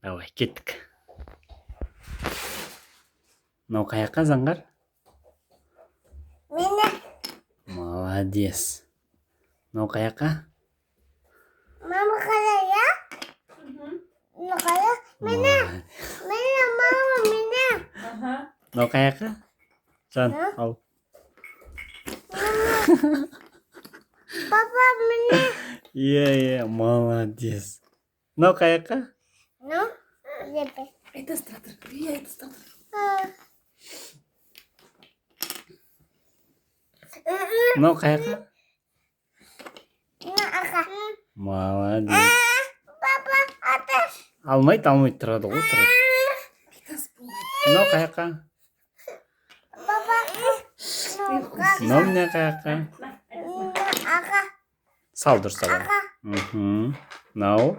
Давай, кеттік. Мынау қаяққа заңғар? Мені. Молодец. Мынау қаяққа? Мама қалай, а? Мені қалай? Мені. Мені, мама, мені. Мынау қаяққа? Жан, ал. Папа, мені. Иә, молодец. Мынау қаяққа? Ну, лепе. Это стратор. Я это стратор. Мынау қаяққа? Ну, аха. Молодец. Папа, аташ. Алмайды тұрады ғой, тұрады. Айтас болмайды. Мынау қаяққа? Папа, ну, Мынау міне қаяққа? аха. Сал дұрыс сал. Мынау?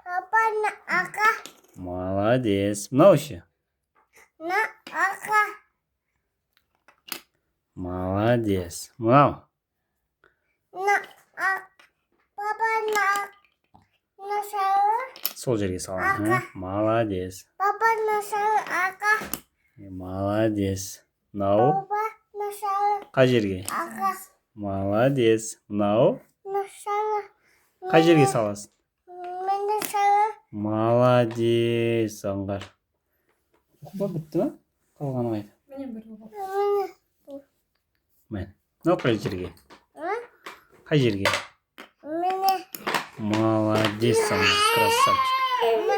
Папа, на аха. Молодец. Мынау ше? На аха. Молодец. Мынау? На аха. Папа, на шары. Сол жерге салған. Молодец. Папа, на шары аха. Молодец. Мынау? Папа, на шары Қай жерге? аха. Молодец. Мынау? На шары. Қай жерге саласың? Мені шары. Молодец, заңғар. Оқуға бітті ма? Қалғаны қайда? Менен бір оған. Мені. Мен. Мынау қай жерге? Қай жерге? Мені. Молодец, заңғар. Красавчик. Мені.